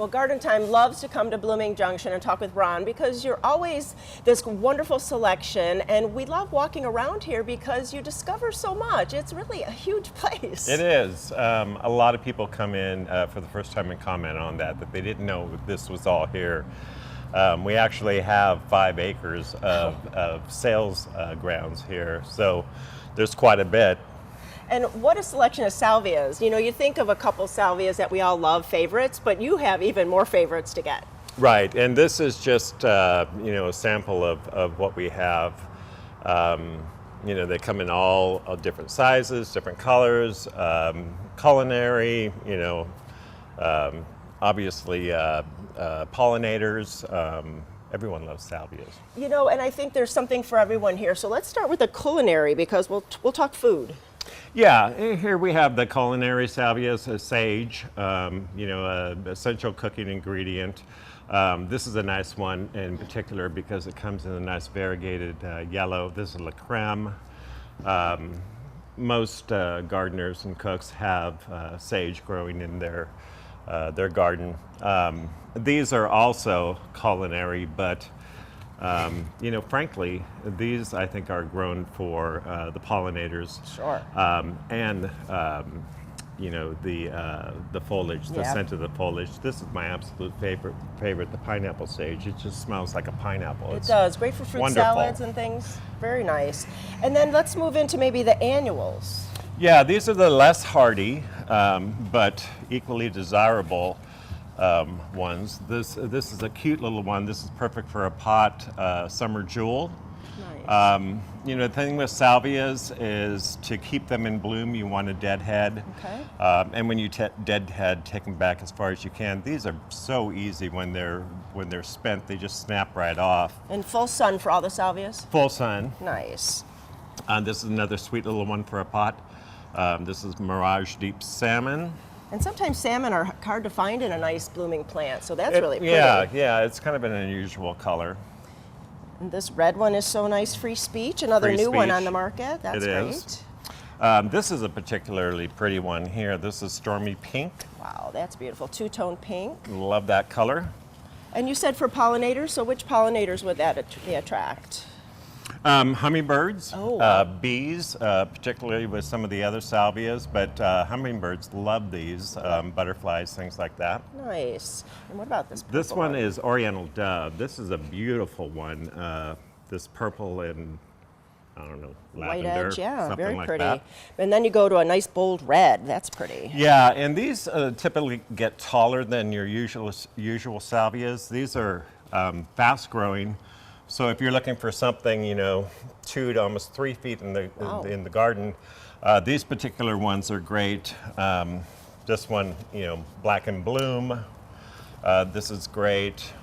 Well, Garden Time loves to come to Blooming Junction and talk with Ron because you're always this wonderful selection, and we love walking around here because you discover so much. It's really a huge place. It is. A lot of people come in for the first time and comment on that they didn't know this was all here. We actually have 5 acres of sales grounds here, so there's quite a bit. And what a selection of salvias. You know, you think of a couple salvias that we all love, favorites, but you have even more favorites to get. Right, and this is just, you know, a sample of what we have. You know, they come in all different sizes, different colors, culinary, you know, obviously pollinators. Everyone loves salvias. You know, and I think there's something for everyone here. So let's start with the culinary because we'll talk food. Yeah, here we have the Culinary Salvias, sage, you know, essential cooking ingredient. This is a nice one in particular because it comes in a nice variegated yellow. This is La Creme. Most gardeners and cooks have sage growing in their garden. These are also culinary, but you know, frankly, these I think are grown for the pollinators. Sure. And you know, the foliage, the scent of the foliage. This is my absolute favorite, the pineapple sage. It just smells like a pineapple. It does. Great for fruit wonderful. Salads and things. Very nice. And then let's move into maybe the annuals. Yeah, these are the less hardy, but equally desirable ones. This is a cute little one. This is perfect for a pot summer jewel. Nice. You know, the thing with salvias is to keep them in bloom, you want a dead head. Okay. And when you dead head, take them back as far as you can. These are so easy when they're spent. They just snap right off. And full sun for all the salvias? Full sun. Nice. This is another sweet little one for a pot. This is Mirage Deep Salmon. And sometimes salmon are hard to find in a nice blooming plant, so that's really pretty. Yeah, it's kind of an unusual color. And this red one is so nice, Free Speech, another Free new one Speech. on the market. That's It great. is. This is a particularly pretty one here. This is Stormy Pink. Wow, that's beautiful. Two-tone pink. Love that color. And you said for pollinators, so which pollinators would that attract? Hummingbirds, Oh. bees, particularly with some of the other salvias, but hummingbirds love these, butterflies, things like that. Nice. And what about this purple This one is Oriental Dove. This is a beautiful one. This purple and, I don't know, White lavender, edge, yeah, something very like pretty. that. And then you go to a nice bold red. That's pretty. Yeah, and these typically get taller than your usual salvias. These are fast growing. So if you're looking for something, you know, 2 to almost 3 feet in the garden, these particular ones are great. This one, you know, Black and Bloom. This is great.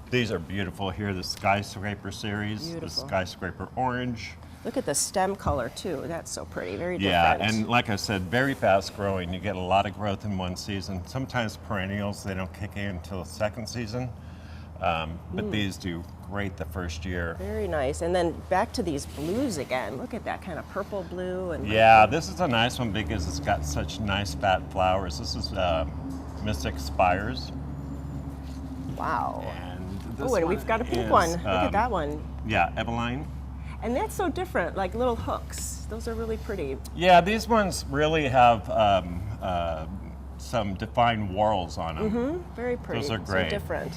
These are beautiful here, the Skyscraper series, Beautiful. the Skyscraper Orange. Look at the stem color too. That's so pretty. Very Yeah, different. and like I said, very fast growing. You get a lot of growth in one season. Sometimes perennials, they don't kick in until the second season. But these do great the first year. Very nice. And then back to these blues again. Look at that kind of purple blue. And Yeah, this is a nice one because it's got such nice fat flowers. This is Mystic Spires. wow. And this Oh, and one we've got a pink is, one. Look at that one. Yeah, Eveline. And that's so different, like little hooks. Those are really pretty. Yeah, these ones really have some defined whorls on them. Very pretty. Those are great. So different.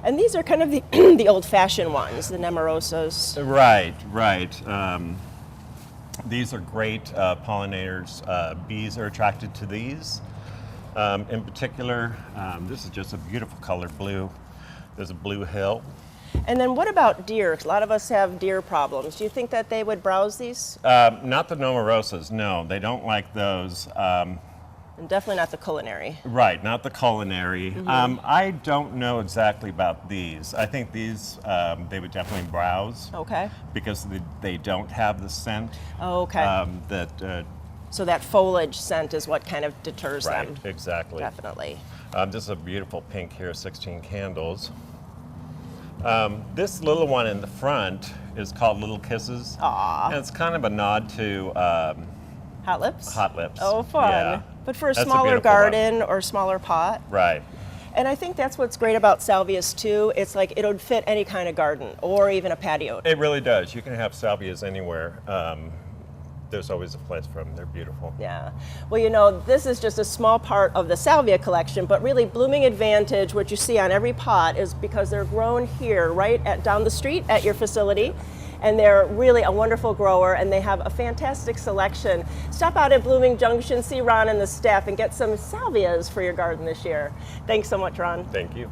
And these are kind of the, the old-fashioned ones, the nemerosas. Right. These are great pollinators. Bees are attracted to these. In particular, this is just a beautiful color, blue. There's a blue hill. And then what about deer? A lot of us have deer problems. Do you think that they would browse these? Not the nemerosas, no. They don't like those. And definitely not the culinary. Right, not the culinary. I don't know exactly about these. I think these, they would definitely browse. Okay. Because they don't have the scent. Oh, okay. So that foliage scent is what kind of deters them. Right, exactly. Definitely. This is a beautiful pink here, 16 candles. This little one in the front is called Little Kisses. Aww. And it's kind of a nod to Hot lips? Hot Lips. Oh, fun. Yeah. But for a That's a smaller beautiful garden or smaller pot. Right. And I think that's what's great about salvias too. It's like it would fit any kind of garden or even a patio. It really does. You can have salvias anywhere. There's always a place for them. They're beautiful. Yeah. Well, you know, this is just a small part of the salvia collection, but really Blooming Advantage, what you see on every pot, is because they're grown here, right down the street at your facility. And they're really a wonderful grower, and they have a fantastic selection. Stop out at Blooming Junction, see Ron and the staff, and get some salvias for your garden this year. Thanks so much, Ron. Thank you.